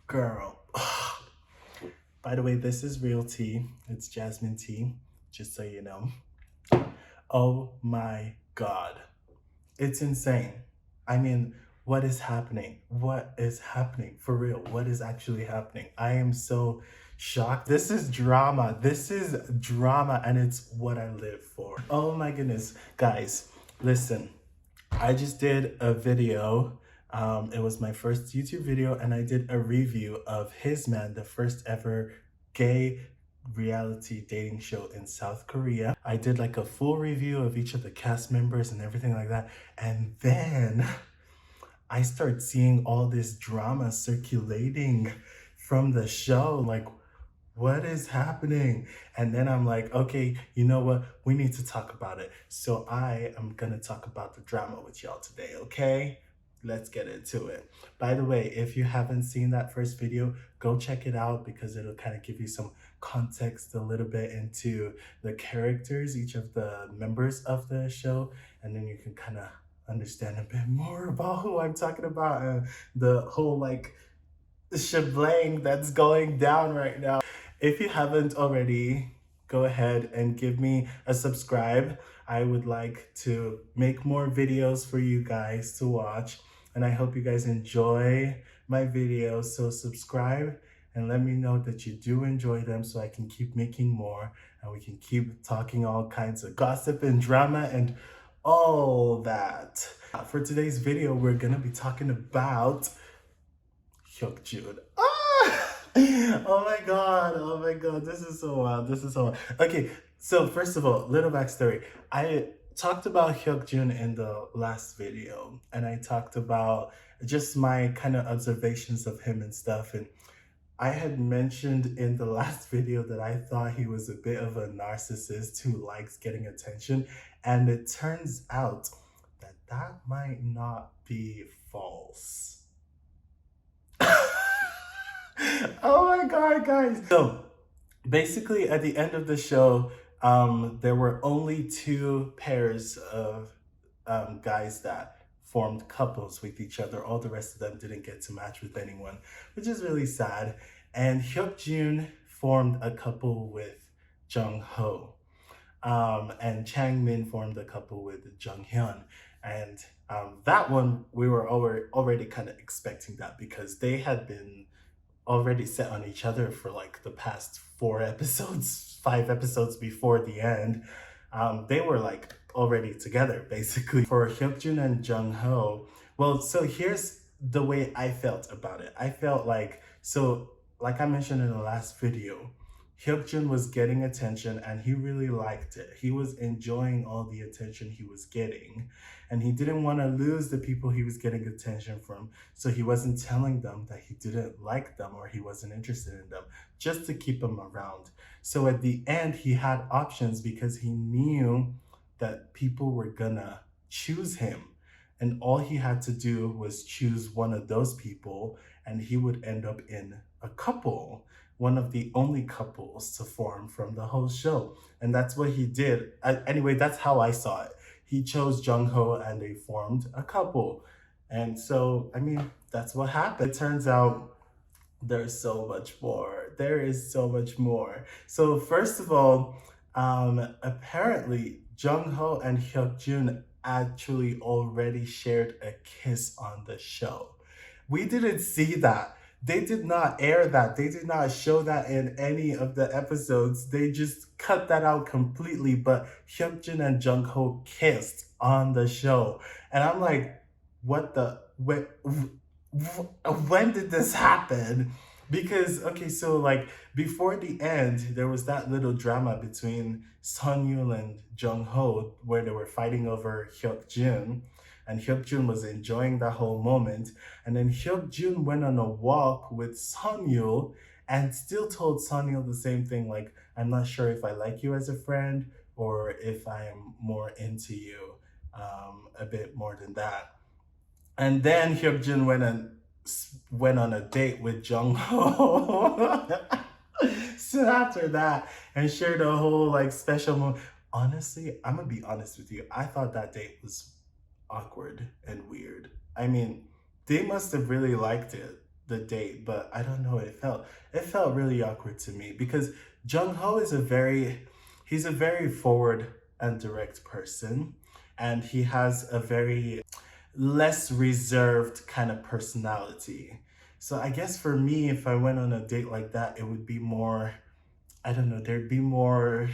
Girl. By the way, this is real tea. It's jasmine tea, just so you know. Oh my God. It's insane. I mean, what is happening? What is happening? For real, what is actually happening? I am so shocked. This is drama. This is drama, and it's what I live for. Oh my goodness. Guys, listen. I just did a video. It was my first YouTube video, and I did a review of His Man, the first ever gay reality dating show in South Korea. I did like a full review of each of the cast members and everything like that. And then I start seeing all this drama circulating from the show. Like, what is happening? And then I'm like, okay, you know what? We need to talk about it. So I am gonna talk about the drama with y'all today, okay? Let's get into it. By the way, if you haven't seen that first video, go check it out because it'll kind of give you some context a little bit into the characters, each of the members of the show, and then you can kind of understand a bit more about who I'm talking about and the whole like shebang that's going down right now. If you haven't already, go ahead and give me a subscribe. I would like to make more videos for you guys to watch, and I hope you guys enjoy my videos. So subscribe and let me know that you do enjoy them so I can keep making more and we can keep talking all kinds of gossip and drama and all that. For today's video, we're gonna be talking about Hyokjun. Oh my god, oh my god, this is so wild, this is so wild. Okay, so first of all, little backstory. I talked about Hyokjun in the last video, and I talked about just my kind of observations of him and stuff, and I had mentioned in the last video that I thought he was a bit of a narcissist who likes getting attention, and it turns out that that might not be false. Oh my god, guys. So basically at the end of the show, there were only two pairs of guys that formed couples with each other. All the rest of them didn't get to match with anyone, which is really sad. And Hyokjun formed a couple with Jung Ho. And Chang Min formed a couple with Jung Hyun. And that one, we were already kind of expecting that because they had been already set on each other for like the past 4 episodes, 5 episodes before the end. They were like already together basically. For Hyokjun and Jung Ho, well, so here's the way I felt about it. I felt like, so like I mentioned in the last video, Hyokjun was getting attention and he really liked it. He was enjoying all the attention he was getting, and he didn't want to lose the people he was getting attention from. So he wasn't telling them that he didn't like them or he wasn't interested in them, just to keep them around. So at the end, he had options because he knew that people were gonna choose him. And all he had to do was choose one of those people and he would end up in a couple, one of the only couples to form from the whole show. And that's what he did. Anyway, that's how I saw it. He chose Jung Ho and they formed a couple. And so, I mean, that's what happened. It turns out there's so much more. There is so much more. So first of all, apparently Jung Ho and Hyokjun actually already shared a kiss on the show. We didn't see that. They did not air that. They did not show that in any of the episodes. They just cut that out completely. But Hyokjun and Jung Ho kissed on the show. And I'm like, what the, when did this happen? Because, okay, so like before the end, there was that little drama between Sonyul and Jung Ho where they were fighting over Hyokjun. And Hyokjun was enjoying that whole moment. And then Hyokjun went on a walk with Sonyul and still told Sonyul the same thing, like, I'm not sure if I like you as a friend or if I am more into you, a bit more than that. And then Hyokjun went on a date with Jung Ho. So after that, and shared a whole like special moment. Honestly, I'm gonna be honest with you. I thought that date was awkward and weird. I mean, they must have really liked it. the date, but I don't know what it felt. It felt really awkward to me because Jung Ho is he's a very forward and direct person, and he has a very less reserved kind of personality. So I guess for me, if I went on a date like that, it would be more, I don't know, there'd be more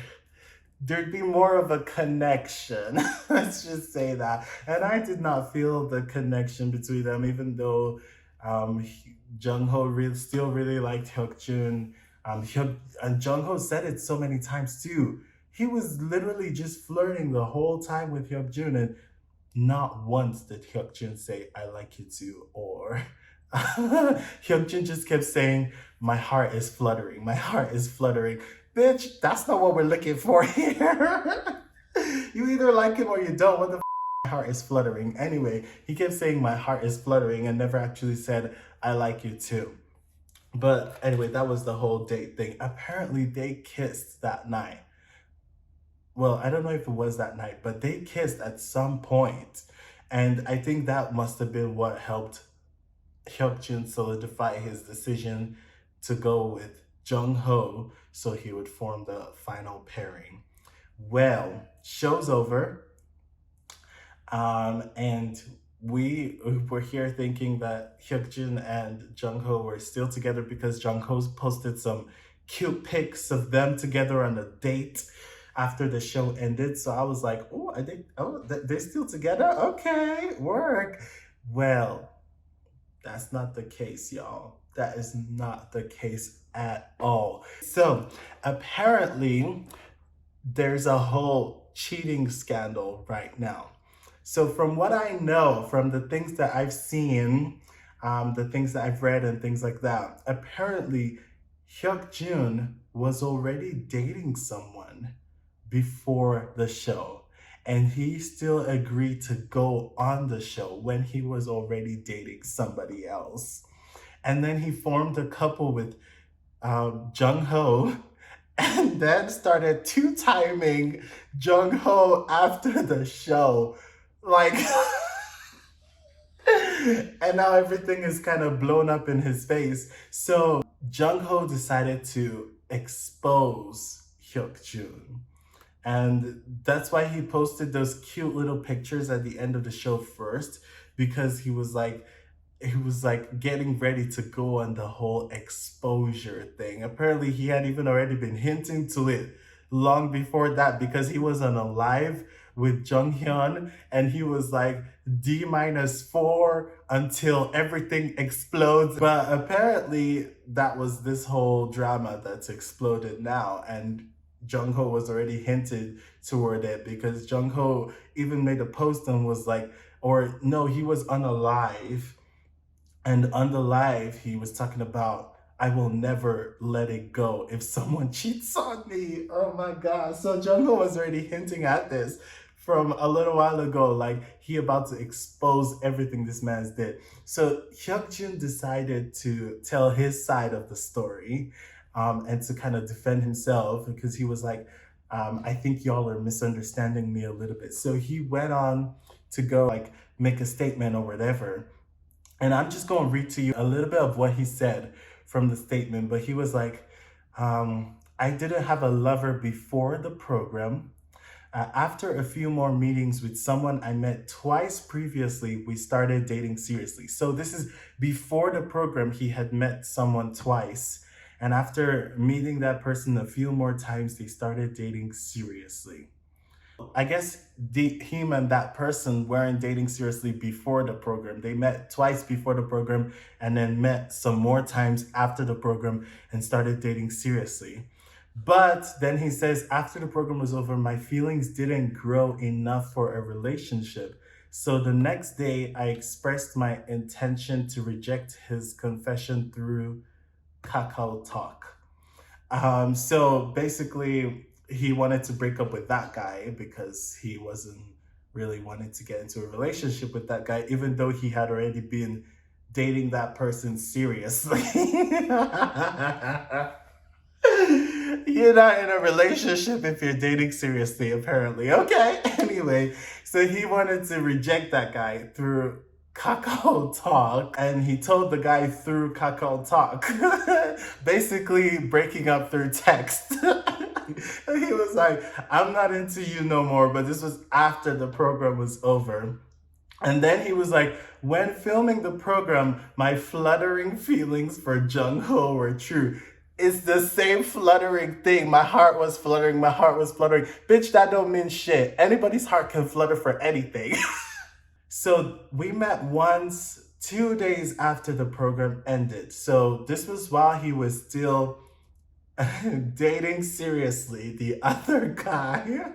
of a connection. Let's just say that. And I did not feel the connection between them, even though Jung Ho still really liked Hyokjun. And Jung Ho said it so many times too. He was literally just flirting the whole time with Hyokjun, and not once did Hyokjun say, I like you too, or Hyokjun just kept saying, my heart is fluttering, my heart is fluttering. Bitch, that's not what we're looking for here. You either like him or you don't. What the my heart is fluttering. Anyway, he kept saying my heart is fluttering and never actually said, I like you too. But anyway, that was the whole date thing. Apparently they kissed that night. Well, I don't know if it was that night, but they kissed at some point. And I think that must have been what helped Hyokjun solidify his decision to go with Jung Ho so he would form the final pairing. Well, show's over. And we were here thinking that Hyokjun and Jung Ho were still together because Jung Ho posted some cute pics of them together on a date after the show ended. So I was like, oh, they're still together? Okay, work. Well, that's not the case, y'all. That is not the case at all. So apparently there's a whole cheating scandal right now. So from what I know, from the things that I've seen, the things that I've read and things like that, apparently Hyokjun was already dating someone before the show. And he still agreed to go on the show when he was already dating somebody else. And then he formed a couple with Jung Ho and then started two-timing Jung Ho after the show. Like, and now everything is kind of blown up in his face. So Jung Ho decided to expose Hyokjun. And that's why he posted those cute little pictures at the end of the show first, because he was like getting ready to go on the whole exposure thing. Apparently he had even already been hinting to it long before that, because he was on a live with Jung Hyun and he was like D-4 until everything explodes. But apparently that was this whole drama that's exploded now, and Jung Ho was already hinted toward it, because Jung Ho even made a post and was like, or no, he was on a live, and on the live he was talking about, I will never let it go if someone cheats on me. Oh my god. So Jung Ho was already hinting at this from a little while ago, like he about to expose everything this man's did. So Hyokjun decided to tell his side of the story. And to kind of defend himself, because he was like, I think y'all are misunderstanding me a little bit. So he went on to go like make a statement or whatever. And I'm just going to read to you a little bit of what he said from the statement. But he was like, I didn't have a lover before the program. After a few more meetings with someone I met twice previously, we started dating seriously. So this is before the program, he had met someone twice. And after meeting that person a few more times, they started dating seriously. I guess him and that person weren't dating seriously before the program. They met twice before the program and then met some more times after the program and started dating seriously. But then he says, after the program was over, my feelings didn't grow enough for a relationship. So the next day, I expressed my intention to reject his confession through Kakao Talk. So basically, he wanted to break up with that guy because he wasn't really wanting to get into a relationship with that guy, even though he had already been dating that person seriously. You're not in a relationship if you're dating seriously, apparently. Okay, anyway, so he wanted to reject that guy through Kakao Talk, and he told the guy through Kakao Talk, basically breaking up through text. And he was like, I'm not into you no more, but this was after the program was over. And then he was like, when filming the program, my fluttering feelings for Jung Ho were true. It's the same fluttering thing. My heart was fluttering. My heart was fluttering. Bitch, that don't mean shit. Anybody's heart can flutter for anything. So we met once 2 days after the program ended. So this was while he was still dating seriously the other guy.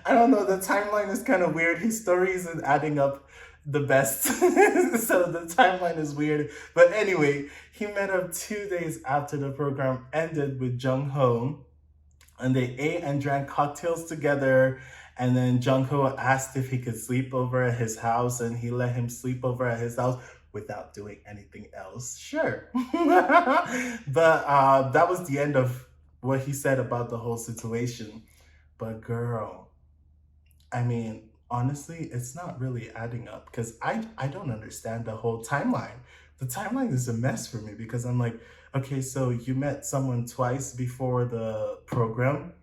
I don't know, the timeline is kind of weird. His story isn't adding up the best. So the timeline is weird. But anyway, he met up 2 days after the program ended with Jung Ho, and they ate and drank cocktails together. And then Jung Ho asked if he could sleep over at his house, and he let him sleep over at his house without doing anything else. Sure. But that was the end of what he said about the whole situation. But girl, I mean, honestly, it's not really adding up because I don't understand the whole timeline. The timeline is a mess for me because I'm like, okay, so you met someone twice before the program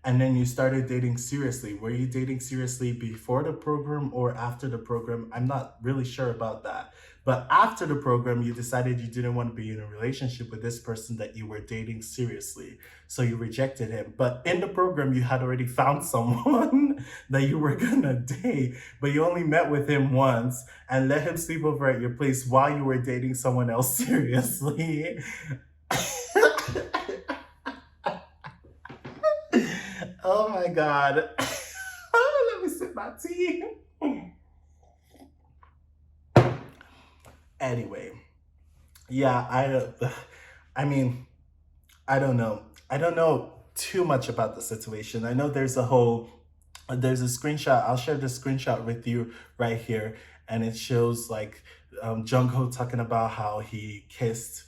and then you started dating seriously. Were you dating seriously before the program or after the program? I'm not really sure about that. But after the program, you decided you didn't want to be in a relationship with this person that you were dating seriously. So you rejected him. But in the program, you had already found someone that you were gonna date, but you only met with him once and let him sleep over at your place while you were dating someone else seriously. Oh my God. Let me sip my tea. Anyway, yeah, I mean, I don't know. I don't know too much about the situation. I know there's a screenshot. I'll share the screenshot with you right here, and it shows like Jungho talking about how he kissed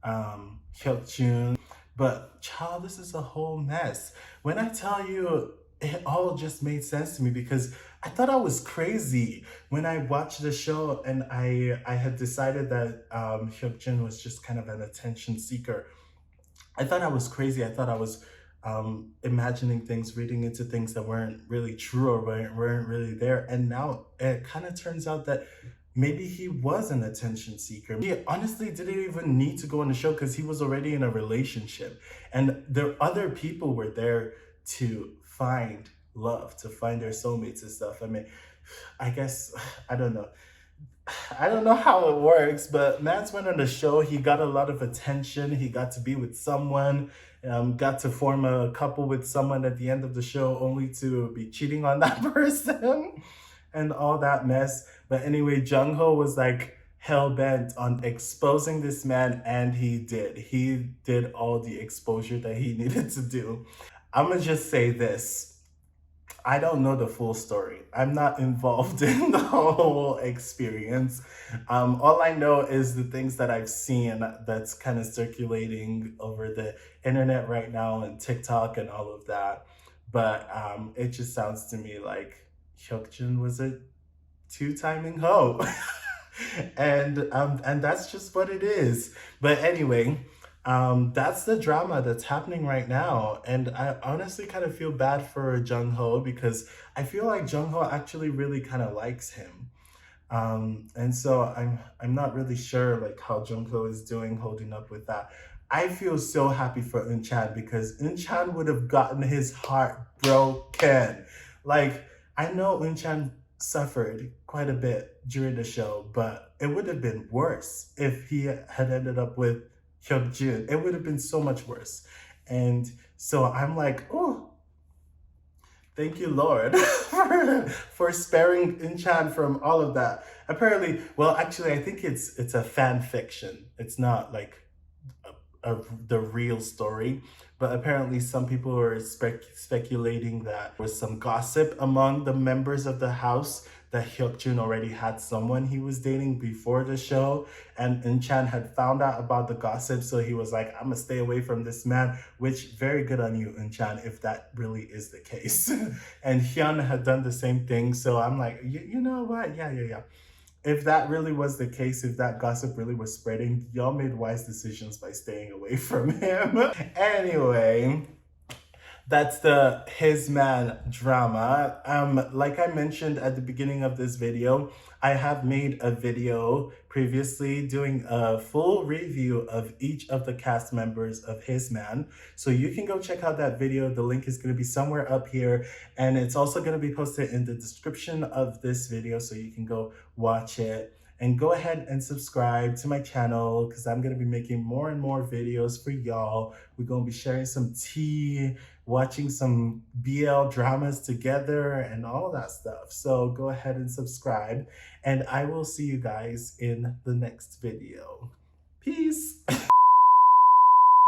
Hyokjun. But child, this is a whole mess. When I tell you, it all just made sense to me because I thought I was crazy when I watched the show and I had decided that Hyokjun was just kind of an attention seeker. I thought I was crazy. I thought I was imagining things, reading into things that weren't really true or weren't really there. And now it kind of turns out that maybe he was an attention seeker. He honestly didn't even need to go on the show because he was already in a relationship. And there other people were there to find love, to find their soulmates and stuff. I mean, I guess, I don't know. I don't know how it works, but Mance went on the show. He got a lot of attention. He got to be with someone, got to form a couple with someone at the end of the show, only to be cheating on that person and all that mess. But anyway, Jung Ho was like hell bent on exposing this man, and he did. He did all the exposure that he needed to do. I'm gonna just say this. I don't know the full story. I'm not involved in the whole experience. All I know is the things that I've seen that's kind of circulating over the internet right now and TikTok and all of that. But it just sounds to me like Hyokjun was a two-timing hoe. And that's just what it is. But anyway, that's the drama that's happening right now. And I honestly kind of feel bad for Jung Ho because I feel like Jung Ho actually really kind of likes him. And so I'm not really sure like how Jung Ho is doing holding up with that. I feel so happy for Eun Chan because Eun Chan would have gotten his heart broken. Like I know Eun Chan suffered quite a bit during the show, but it would have been worse if he had ended up with Hyokjun. It would have been so much worse. And so I'm like, oh, thank you, Lord, for sparing Inchan from all of that. Apparently, well, actually, I think it's a fan fiction. It's not like the real story. But apparently, some people were speculating that there was some gossip among the members of the house that Hyokjun already had someone he was dating before the show. And Eun-chan had found out about the gossip, so he was like, I'm gonna stay away from this man, which very good on you, Eun-chan, if that really is the case. And Hyun had done the same thing, so I'm like, you know what? Yeah. if that really was the case, if that gossip really was spreading, y'all made wise decisions by staying away from him. Anyway, that's the his man drama. Like I mentioned at the beginning of this video, I have made a video previously doing a full review of each of the cast members of His Man. So you can go check out that video. The link is going to be somewhere up here, and it's also going to be posted in the description of this video, so you can go watch it. And go ahead and subscribe to my channel, because I'm going to be making more and more videos for y'all. We're going to be sharing some tea, watching some BL dramas together, and all that stuff. So go ahead and subscribe, and I will see you guys in the next video. Peace.